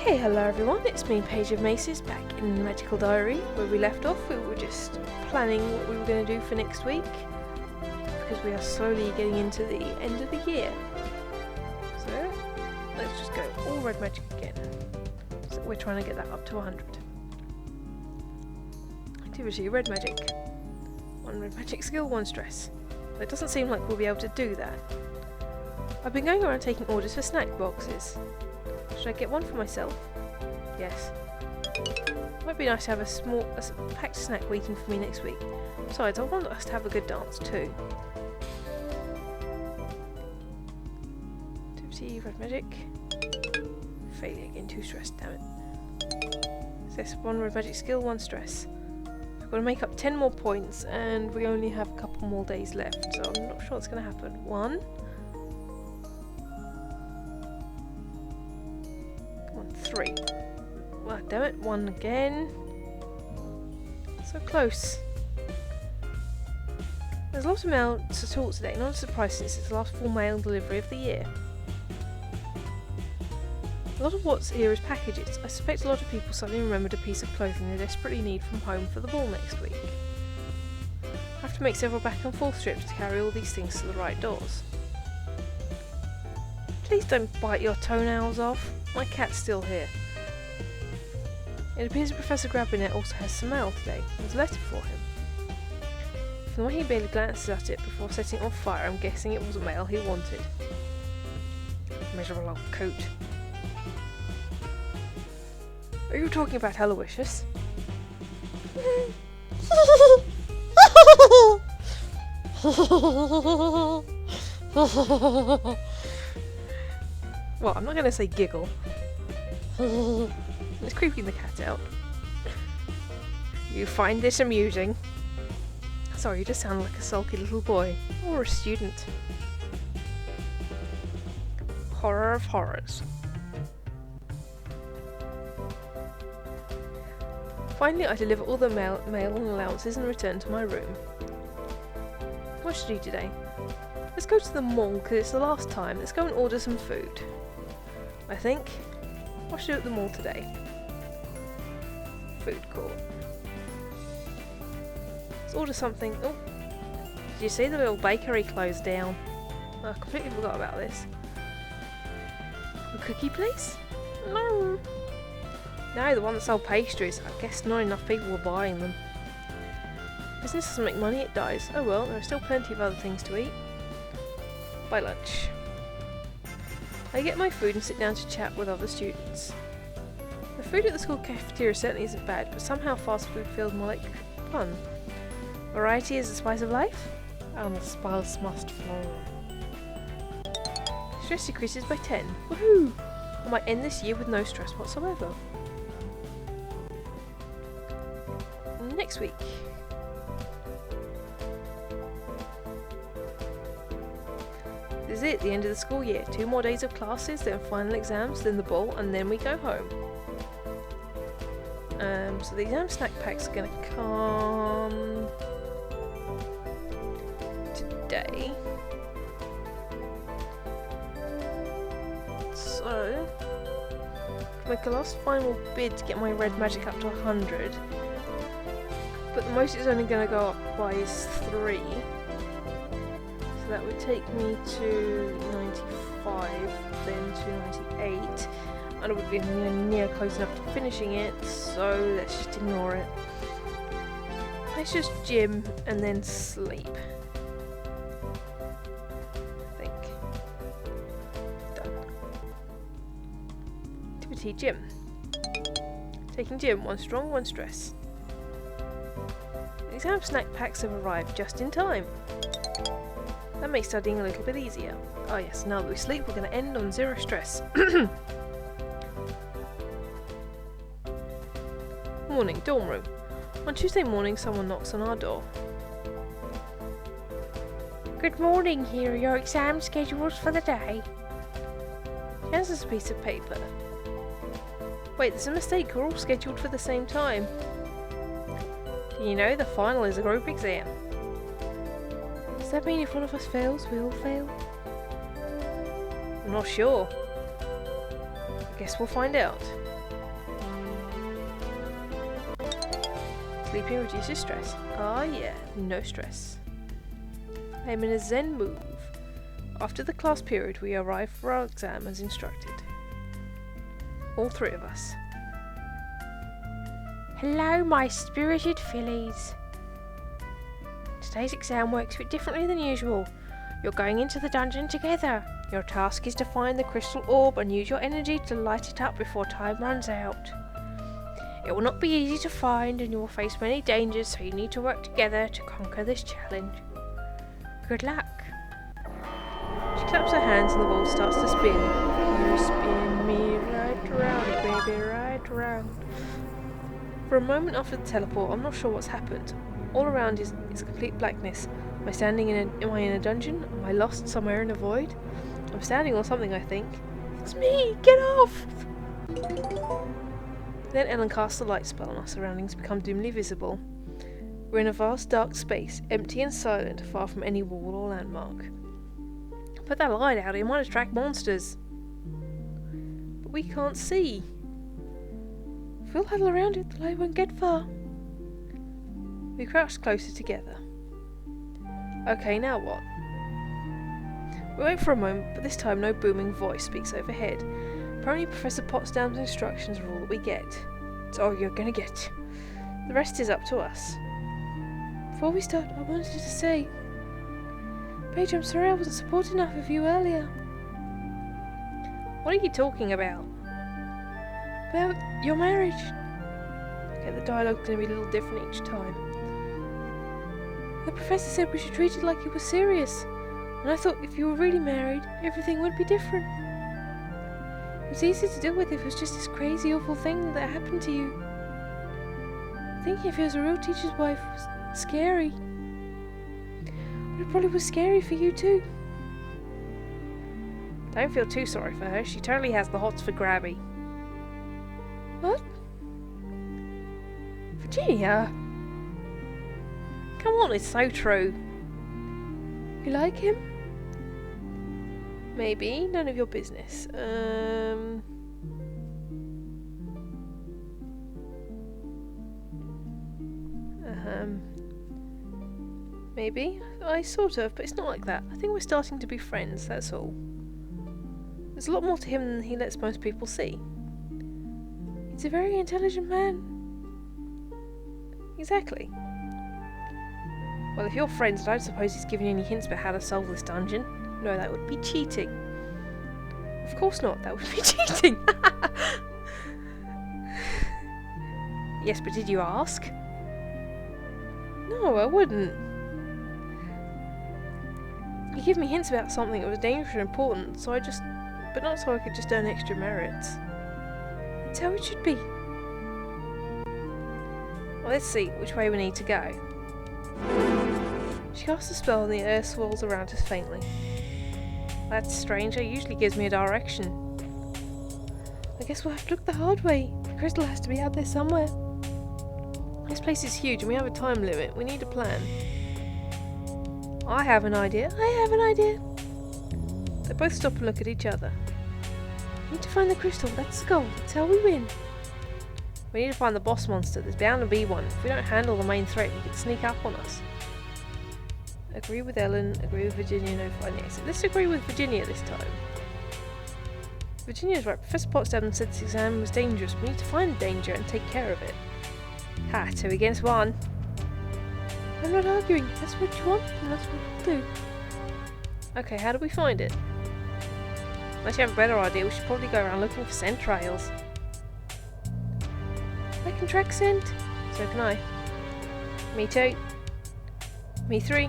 Okay, hello everyone, it's me, Paigeofmaces, back in the Magical Diary. Where we left off, we were just planning what we were going to do for next week, because we are slowly getting into the end of the year. So, let's just go all red magic again. So we're trying to get that up to 100. Activity, red magic. 1 red magic skill, 1 stress. So it doesn't seem like we'll be able to do that. I've been going around taking orders for snack boxes. Should I get one for myself? Yes. Might be nice to have a packed snack waiting for me next week. Besides, I want us to have a good dance too. Activity, red magic. Failure again, 2 stress, damn it. Success, 1 red magic skill, 1 stress. We've got to make up 10 more points and we only have a couple more days left, so I'm not sure what's going to happen. 1. 3. Well, damn it, 1 again. So close. There's lots of mail to sort today, not a surprise since it's the last full mail delivery of the year. A lot of what's here is packages. I suspect a lot of people suddenly remembered a piece of clothing they desperately need from home for the ball next week. I have to make several back and forth trips to carry all these things to the right doors. Please don't bite your toenails off. My cat's still here. It appears Professor Grabinet also has some mail today. There's a letter for him. From the way he barely glances at it before setting it on fire, I'm guessing it wasn't mail he wanted. Miserable old coat. Are you talking about Aloysius? Well, I'm not going to say giggle. It's creeping the cat out. You find this amusing? Sorry, you just sound like a sulky little boy. Or a student. Horror of horrors. Finally, I deliver all the mail and allowances and return to my room. What should I do today? Let's go to the mall because it's the last time. Let's go and order some food. I think. What should I do at the mall today? Food court. Let's order something. Oh, did you see the little bakery closed down? I completely forgot about this. A cookie place? No. No, the one that sold pastries. I guess not enough people were buying them. Business doesn't make money, it dies. Oh well, there are still plenty of other things to eat. By lunch. I get my food and sit down to chat with other students. The food at the school cafeteria certainly isn't bad, but somehow fast food feels more like fun. Variety is the spice of life, and the spice must flow. Stress decreases by 10. Woohoo! I might end this year with no stress whatsoever. Next week. This is it, the end of the school year. 2 more days of classes, then final exams, then the ball, and then we go home. So the exam snack packs are going to come today. So, make a last final bid to get my red magic up to 100. But the most it's only going to go up by is 3. So that would take me to 95, then to 98. And it would be near close enough to finishing it, so let's just ignore it. Let's just gym and then sleep. I think. Done. Activity, gym. Taking gym, 1 strong, 1 stress. Exam snack packs have arrived just in time. That makes studying a little bit easier. Oh yes, now that we sleep, we're going to end on 0 stress. Morning, dorm room. On Tuesday morning, someone knocks on our door. Good morning, here are your exam schedules for the day. She hands us a piece of paper. Wait, there's a mistake, we're all scheduled for the same time. Do you know the final is a group exam? Does that mean if one of us fails, we all fail? I'm not sure. I guess we'll find out. Sleeping reduces stress. Ah yeah, no stress. I am in a zen move. After the class period, we arrive for our exam as instructed. All three of us. Hello, my spirited fillies. Today's exam works a bit differently than usual. You're going into the dungeon together. Your task is to find the crystal orb and use your energy to light it up before time runs out. It will not be easy to find and you will face many dangers, so you need to work together to conquer this challenge. Good luck. She claps her hands and the ball starts to spin. You spin me right round, baby, right round. For a moment after the teleport, I'm not sure what's happened. All around is complete blackness. Am I in a dungeon? Am I lost somewhere in a void? I'm standing on something, I think. It's me! Get off! Then Ellen casts a light spell and our surroundings become dimly visible. We're in a vast dark space, empty and silent, far from any wall or landmark. Put that light out, it might attract monsters. But we can't see. If we'll huddle around it, the light won't get far. We crouch closer together. Okay, now what? We wait for a moment, but this time no booming voice speaks overhead. Apparently Professor Potsdam's instructions are all that we get. It's all you're gonna get. The rest is up to us. Before we start, I wanted to say, Paige, I'm sorry I wasn't supportive enough of you earlier. What are you talking about? About your marriage. Okay, the dialogue's going to be a little different each time. The professor said we should treat it like it was serious, and I thought if you were really married, everything would be different. It was easy to deal with if it was just this crazy, awful thing that happened to you. Thinking if he was a real teacher's wife was scary. But it probably was scary for you too. Don't feel too sorry for her, she totally has the hots for grabby. What? Virginia? Come on, it's so true. You like him? Maybe, none of your business. Maybe. I sort of, but it's not like that. I think we're starting to be friends, that's all. There's a lot more to him than he lets most people see. He's a very intelligent man. Exactly. Well, if you're friends, I don't suppose he's giving you any hints about how to solve this dungeon. No, that would be cheating. Of course not, that would be cheating. Yes, but did you ask? No, I wouldn't. He gave me hints about something that was dangerous and important, so but not so I could just earn extra merits. That's how it should be. Well, let's see which way we need to go. She casts a spell and the air swirls around us faintly. That's strange, it usually gives me a direction. I guess we'll have to look the hard way. The crystal has to be out there somewhere. This place is huge and we have a time limit. We need a plan. I have an idea. They both stop and look at each other. We need to find the crystal, that's the goal. That's how we win. We need to find the boss monster. There's bound to be one. If we don't handle the main threat, he could sneak up on us. Agree with Ellen, agree with Virginia, no finding exit. Let's agree with Virginia this time. Virginia's right. Professor Potsdam said this exam was dangerous. We need to find the danger and take care of it. Ha, 2 against 1. I'm not arguing. That's what you want, and that's what we'll do. Okay, how do we find it? Unless you have a better idea, we should probably go around looking for scent trails. I can track scent. So can I. Me 2. Me 3.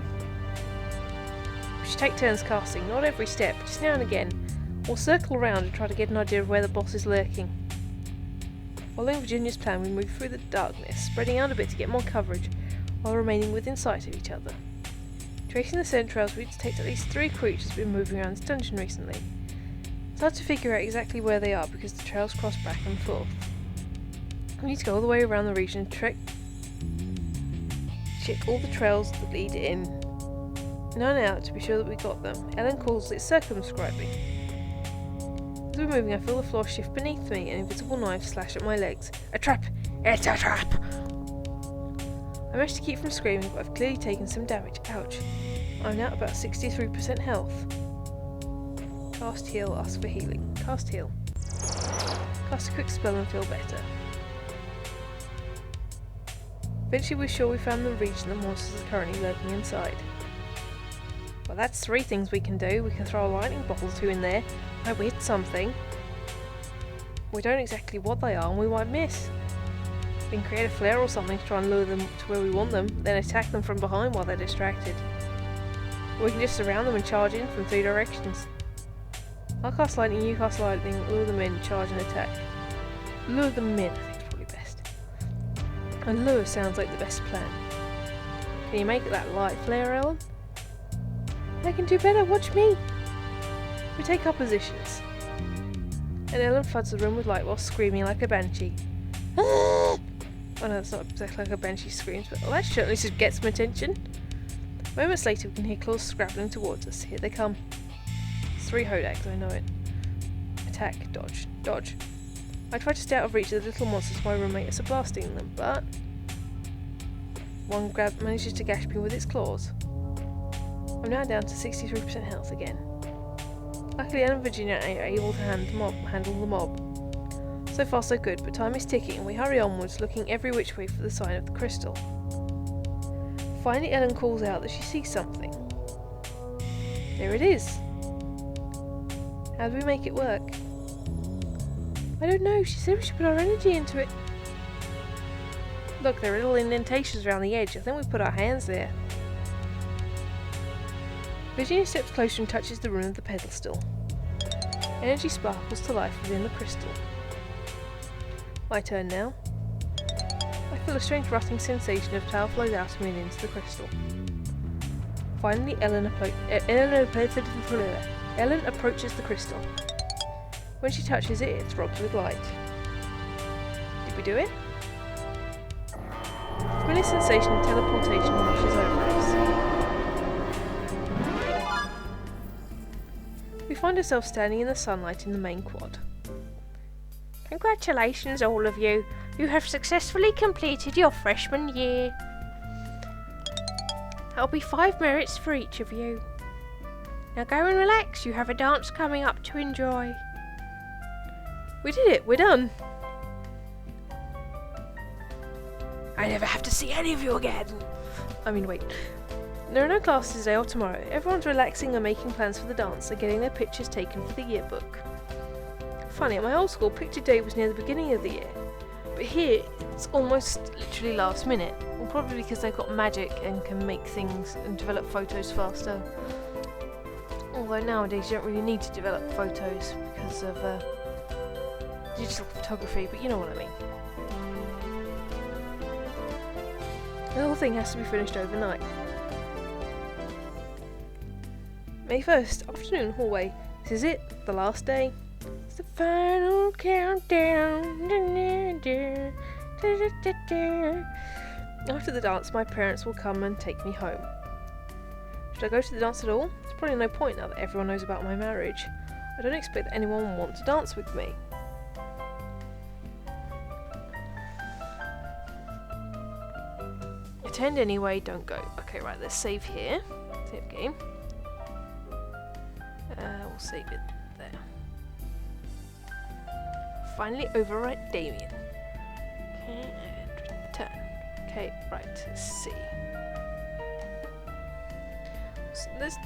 We should take turns casting, not every step, just now and again. We'll circle around and try to get an idea of where the boss is lurking. Following Virginia's plan, we move through the darkness, spreading out a bit to get more coverage, while remaining within sight of each other. Tracing the scent trails, we detect at least 3 creatures been moving around this dungeon recently. It's hard to figure out exactly where they are because the trails cross back and forth. We need to go all the way around the region, check all the trails that lead in and out to be sure that we got them. Ellen calls it circumscribing. As we're moving, I feel the floor shift beneath me and invisible knives slash at my legs. A trap! It's a trap! I managed to keep from screaming, but I've clearly taken some damage. Ouch. I'm now at about 63% health. Cast heal, ask for healing. Cast heal. Cast a quick spell and feel better. Eventually we're sure we found the region the monsters are currently lurking inside. Well, that's 3 things we can do. We can throw a lightning bolt or 2 in there. Might we hit something? We don't exactly what they are and we might miss. We can create a flare or something to try and lure them to where we want them, then attack them from behind while they're distracted. Or we can just surround them and charge in from 3 directions. I'll cast lightning, you cast lightning, lure them in, charge and attack. Lure them in, I think is probably best. And lure sounds like the best plan. Can you make that light flare, Ellen? I can do better, watch me! We take our positions. And Ellen floods the room with light while screaming like a banshee. Oh no, that's not exactly like a banshee screams, but that certainly just gets some attention. Moments later we can hear claws scrabbling towards us. Here they come. It's 3 Hodags, I know it. Attack, dodge, dodge. I try to stay out of reach of the little monsters my roommates are blasting them, but one grab manages to gash me with its claws. I'm now down to 63% health again. Luckily Ellen and Virginia are able to handle the mob. So far so good, but time is ticking and we hurry onwards, looking every which way for the sign of the crystal. Finally Ellen calls out that she sees something. There it is. How do we make it work? I don't know, she said we should put our energy into it. Look, there are little indentations around the edge. I think we put our hands there. Virginia steps closer and touches the rim of the pedestal. Energy sparkles to life within the crystal. My turn now. I feel a strange rutting sensation of power flows out of me and into the crystal. Finally, Ellen approaches the crystal. When she touches it, it throbs with light. Did we do it? A familiar sensation of teleportation washes over us. We find ourselves standing in the sunlight in the main quad. Congratulations all of you. You have successfully completed your freshman year. That'll be 5 merits for each of you. Now go and relax, you have a dance coming up to enjoy. We did it, we're done. I never have to see any of you again. I mean, wait. There are no classes today or tomorrow. Everyone's relaxing and making plans for the dance and getting their pictures taken for the yearbook. Funny, at my old school, picture day was near the beginning of the year. But here, it's almost literally last minute. Well, probably because they've got magic and can make things and develop photos faster. Although nowadays you don't really need to develop photos because of digital photography, but you know what I mean. The whole thing has to be finished overnight. May 1st, afternoon hallway. This is it, the last day. It's the final countdown. After the dance, my parents will come and take me home. Should I go to the dance at all? There's probably no point now that everyone knows about my marriage. I don't expect that anyone will want to dance with me. Attend anyway, don't go. Okay, right, let's save here. Save game. We'll save it there. Finally overwrite Damien. Okay, and return. Okay, right, let's see. So let's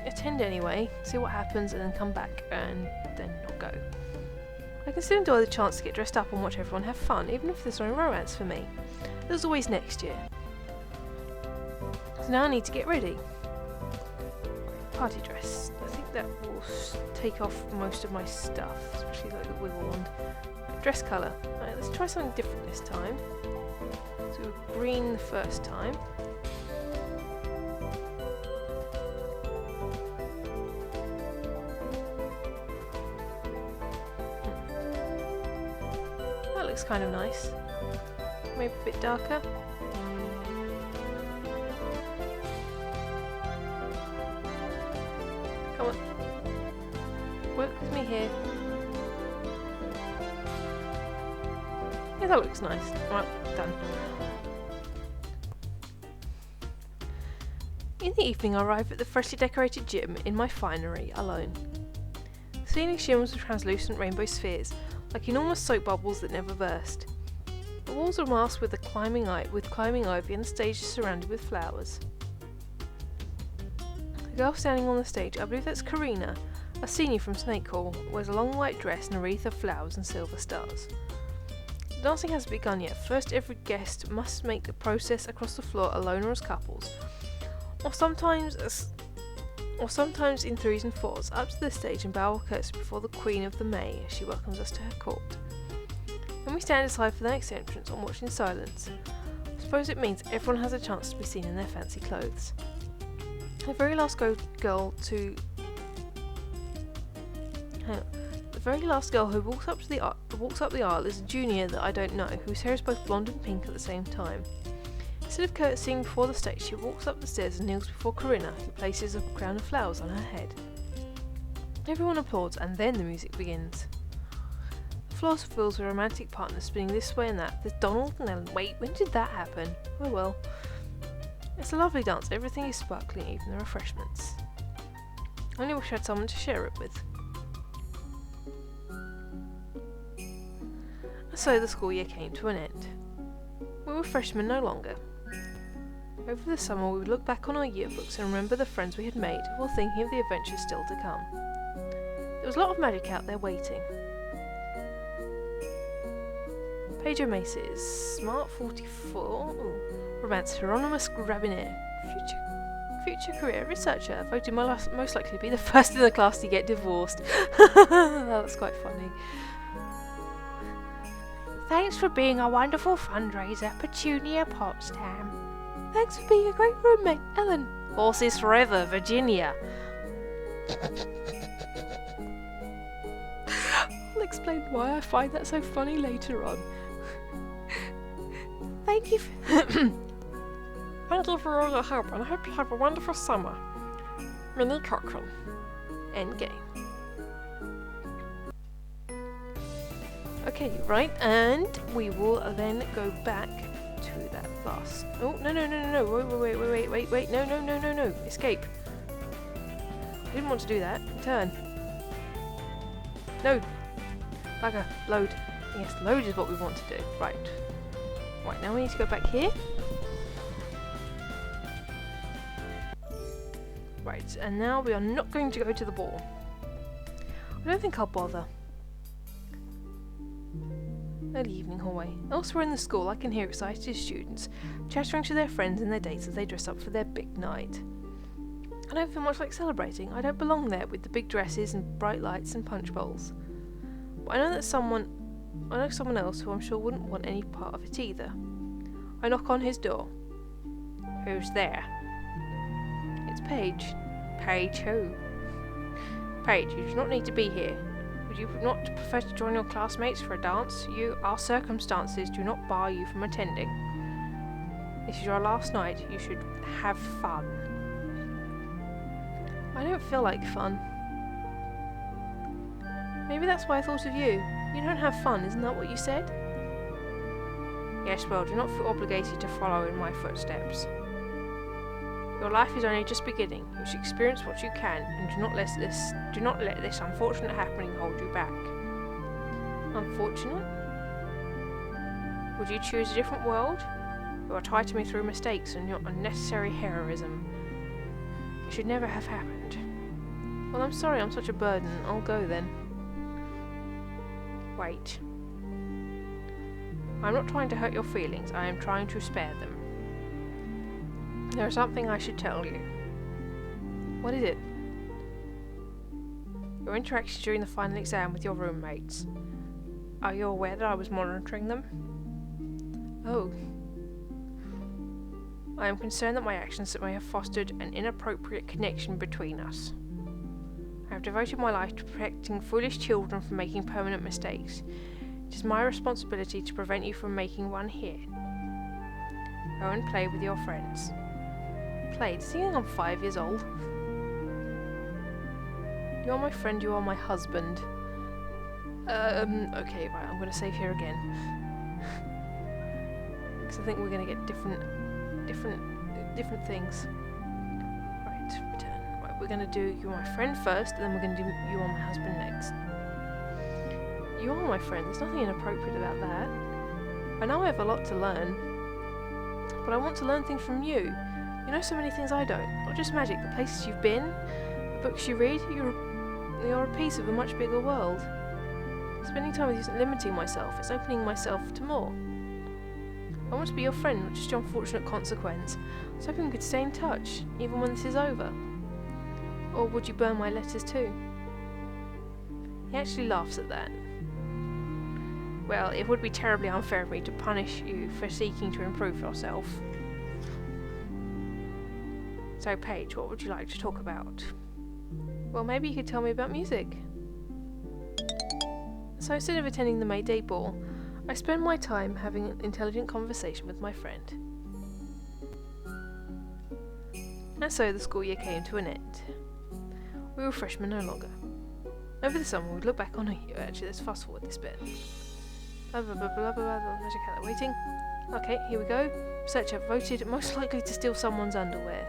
attend anyway, see what happens and then come back and then not go. I can still enjoy the chance to get dressed up and watch everyone have fun, even if there's no romance for me. There's always next year. So now I need to get ready. Party dress. I think that will take off most of my stuff, especially like the wiggle wand. Dress colour. Alright, let's try something different this time. So we were green the first time. That looks kind of nice. Maybe a bit darker. Come on. Work with me here. Yeah, that looks nice. Right, done. In the evening I arrive at the freshly decorated gym in my finery, alone. The ceiling shimmers with translucent rainbow spheres, like enormous soap bubbles that never burst. The walls are masked with climbing ivy and the stage is surrounded with flowers. The girl standing on the stage, I believe that's Karina, a senior from Snake Hall, wears a long white dress and a wreath of flowers and silver stars. The dancing hasn't begun yet. First, every guest must make the process across the floor alone or as couples, or sometimes in threes and fours, up to the stage and bow or curtsy before the Queen of the May as she welcomes us to her court. Then we stand aside for the next entrance and watch in silence. I suppose it means everyone has a chance to be seen in their fancy clothes. The very last girl who walks up the aisle is a junior that I don't know, whose hair is both blonde and pink at the same time. Instead of curtsying before the stage, she walks up the stairs and kneels before Corinna, who places a crown of flowers on her head. Everyone applauds, and then the music begins. The floor fills with romantic partners spinning this way and that. There's Donald and Ellen. Wait, when did that happen? Oh well. It's a lovely dance. Everything is sparkling, even the refreshments. I only wish I had someone to share it with. So the school year came to an end. We were freshmen no longer. Over the summer we would look back on our yearbooks and remember the friends we had made while thinking of the adventures still to come. There was a lot of magic out there waiting. Paigeofmaces, Smart 44, Romance Hieronymus Grabiner, future career researcher, voted most likely to be the first in the class to get divorced. That's quite funny. Thanks for being a wonderful fundraiser, Petunia Potsdam. Thanks for being a great roommate, Ellen. Horses forever, Virginia. I'll explain why I find that so funny later on. Thank you for all your help, and I hope you have a wonderful summer. Minnie Cochran. Endgame. Okay, right, and we will then go back to that last... Oh, no, wait, no, escape. I didn't want to do that. Turn. No. Bugger, load. Yes, load is what we want to do. Right. Right, now we need to go back here. Right, and now we are not going to go to the ball. I don't think I'll bother. Early evening hallway. Elsewhere in the school I can hear excited students chattering to their friends and their dates as they dress up for their big night. I don't feel much like celebrating. I don't belong there with the big dresses and bright lights and punch bowls. But I know someone else who I'm sure wouldn't want any part of it either. I knock on his door. Who's there? It's Paige. Paige who? Paige, you do not need to be here. Would you not prefer to join your classmates for a dance? Our circumstances do not bar you from attending. This is your last night. You should have fun. I don't feel like fun. Maybe that's why I thought of you. You don't have fun, isn't that what you said? Yes, well, do not feel obligated to follow in my footsteps. Your life is only just beginning. You should experience what you can, and do not let this unfortunate happening hold you back. Unfortunate? Would you choose a different world? You are tied to me through mistakes and your unnecessary heroism. It should never have happened. Well, I'm sorry I'm such a burden. I'll go then. Wait. I'm not trying to hurt your feelings. I am trying to spare them. There is something I should tell you. What is it? Your interactions during the final exam with your roommates. Are you aware that I was monitoring them? Oh. I am concerned that my actions may have fostered an inappropriate connection between us. I have devoted my life to protecting foolish children from making permanent mistakes. It is my responsibility to prevent you from making one here. Go and play with your friends. Play? Does he think I'm 5 years old? You are my friend, you are my husband. Okay, right, I'm gonna save here again. Because I think we're gonna get different things. we're going to do You Are My Friend first, and then we're going to do You Are My Husband next. You are my friend, there's nothing inappropriate about that. I know I have a lot to learn, but I want to learn things from you. You know so many things I don't. Not just magic, the places you've been, the books you read, you're a piece of a much bigger world. Spending time with you isn't limiting myself, it's opening myself to more. I want to be your friend, not just your unfortunate consequence. I was hoping we could stay in touch, even when this is over. Or would you burn my letters too? He actually laughs at that. Well, it would be terribly unfair of me to punish you for seeking to improve yourself. So, Paige, what would you like to talk about? Well, maybe you could tell me about music. So instead of attending the May Day ball, I spend my time having an intelligent conversation with my friend. And so the school year came to an end. We were freshmen no longer. Over the summer we'd look back on a year. Actually, let's fast forward this bit. Blah blah blah blah blah blah. Magic cat waiting. Okay, here we go. Researcher voted most likely to steal someone's underwear.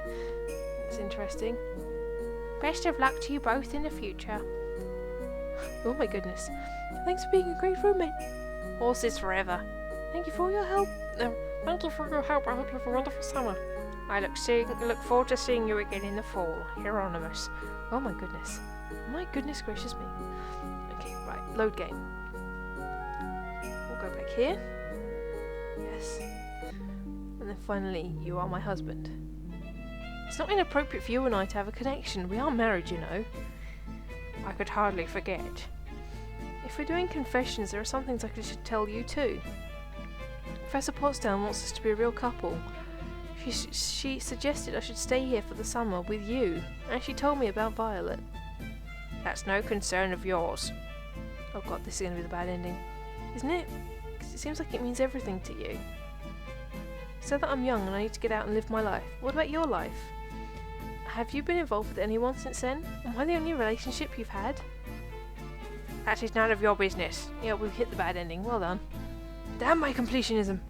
That's interesting. Best of luck to you both in the future. Oh my goodness. Thanks for being a great roommate. Horses forever. Thank you for your help. Thank you for your help. I hope you have a wonderful summer. I look forward to seeing you again in the fall. Hieronymus. Oh my goodness. My goodness gracious me. Okay, right. Load game. We'll go back here. Yes. And then finally, You Are My Husband. It's not inappropriate for you and I to have a connection. We are married, you know. I could hardly forget. If we're doing confessions, there are some things I should tell you too. Professor Potsdam wants us to be a real couple. She suggested I should stay here for the summer with you, and she told me about Violet. That's no concern of yours. Oh god, this is going to be the bad ending. Isn't it? Because it seems like it means everything to you. So that I'm young and I need to get out and live my life. What about your life? Have you been involved with anyone since then? Am I the only relationship you've had? That is none of your business. Yeah, we've hit the bad ending. Well done. Damn my completionism.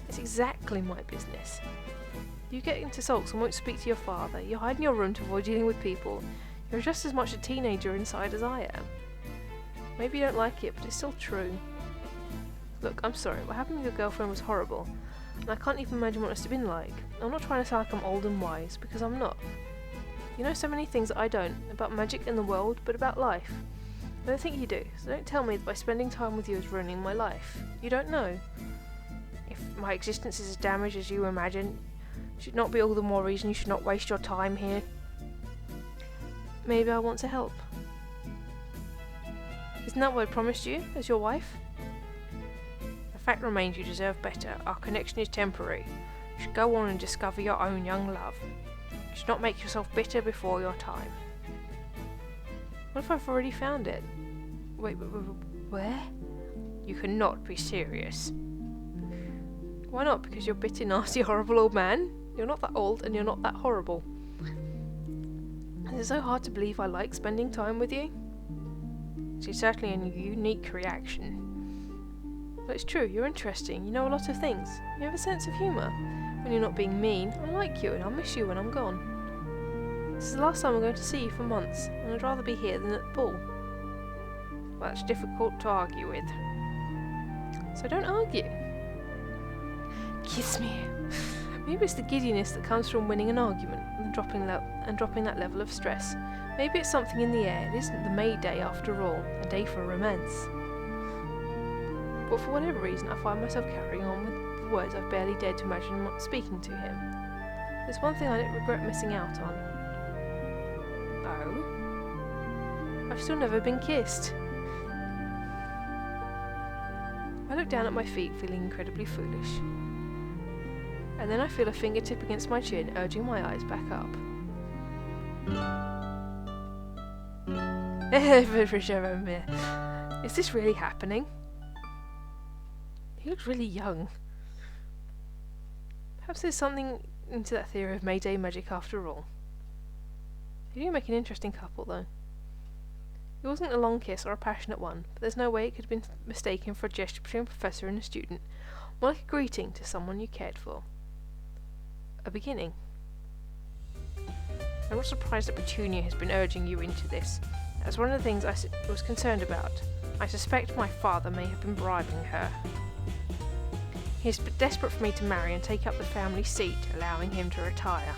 It's exactly my business. You get into sulks and won't speak to your father. You hide in your room to avoid dealing with people. You're just as much a teenager inside as I am. Maybe you don't like it, but it's still true. Look, I'm sorry. What happened with your girlfriend was horrible. And I can't even imagine what it must have been like. I'm not trying to sound like I'm old and wise, because I'm not. You know so many things that I don't, about magic and the world, but about life. I don't think you do, so don't tell me that by spending time with you is ruining my life. You don't know. If my existence is as damaged as you imagine, it should not be all the more reason you should not waste your time here. Maybe I want to help. Isn't that what I promised you, as your wife? The fact remains you deserve better. Our connection is temporary. You should go on and discover your own young love. You should not make yourself bitter before your time. What if I've already found it? Wait, where? You cannot be serious. Why not? Because you're a bitter, nasty, horrible old man? You're not that old and you're not that horrible. Is it so hard to believe I like spending time with you? It's certainly a unique reaction. But it's true, you're interesting, you know a lot of things. You have a sense of humour. When you're not being mean, I like you and I'll miss you when I'm gone. This is the last time I'm going to see you for months, and I'd rather be here than at the ball. Well, that's difficult to argue with. So don't argue. Kiss me. Maybe it's the giddiness that comes from winning an argument and dropping that level of stress. Maybe it's something in the air. It isn't the May Day after all, a day for romance. But for whatever reason, I find myself carrying on with the words I've barely dared to imagine speaking to him. There's one thing I don't regret missing out on. Oh? I've still never been kissed. I look down at my feet, feeling incredibly foolish. And then I feel a fingertip against my chin, urging my eyes back up. Is this really happening? He looks really young. Perhaps there's something into that theory of May Day magic after all. They do make an interesting couple, though. It wasn't a long kiss or a passionate one, but there's no way it could have been mistaken for a gesture between a professor and a student, more like a greeting to someone you cared for. A beginning. I'm not surprised that Petunia has been urging you into this. That's one of the things I was concerned about. I suspect my father may have been bribing her. He is desperate for me to marry and take up the family seat, allowing him to retire.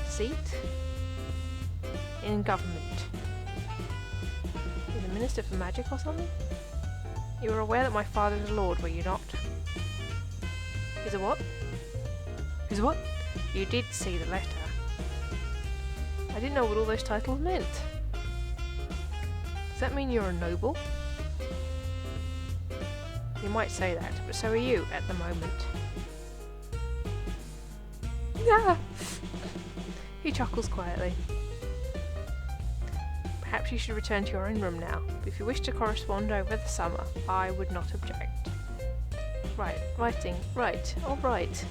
Seat? In government. You're the Minister for Magic or something? You were aware that my father is a lord, were you not? Is a what? Is a what? You did see the letter. I didn't know what all those titles meant. Does that mean you're a noble? You might say that, but so are you at the moment. Yeah. He chuckles quietly. Perhaps you should return to your own room now. But if you wish to correspond over the summer, I would not object. Right, writing. Right, alright.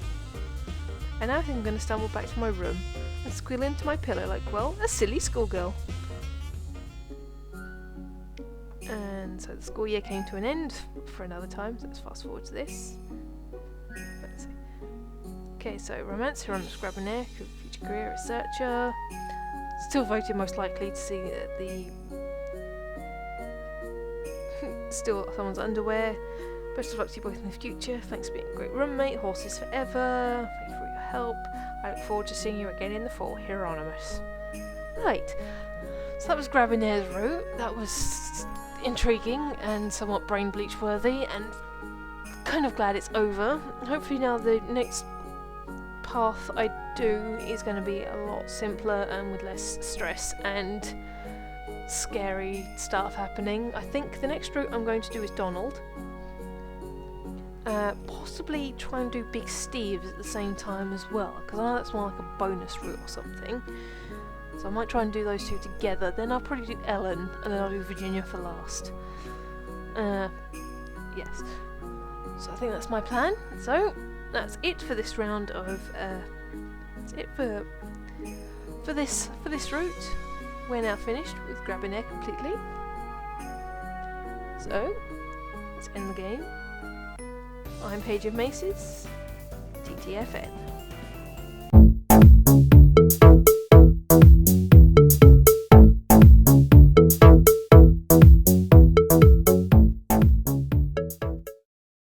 And now I think I'm going to stumble back to my room and squeal into my pillow like, well, a silly schoolgirl. And so the school year came to an end for another time, so let's fast forward to this. Let's see. Okay, so romance, Hieronymus Grabonaire, future career researcher. Still voted most likely to see the still someone's underwear. Best of luck to you both in the future. Thanks for being a great roommate. Horses forever. Thank you for your help. I look forward to seeing you again in the fall. Hieronymus. Right. So that was Grabonaire's route. That was intriguing and somewhat brain bleach worthy, and kind of glad it's over. Hopefully now the next path I do is going to be a lot simpler and with less stress and scary stuff happening. I think the next route I'm going to do is Donald. Possibly try and do Big Steve's at the same time as well, because I know that's more like a bonus route or something. So I might try and do those two together. Then I'll probably do Ellen, and then I'll do Virginia for last. Yes. So I think that's my plan. So that's it for this round of. That's it for this route. We're now finished with Grabonaire completely. So let's end the game. I'm Paigeofmaces, TTFN.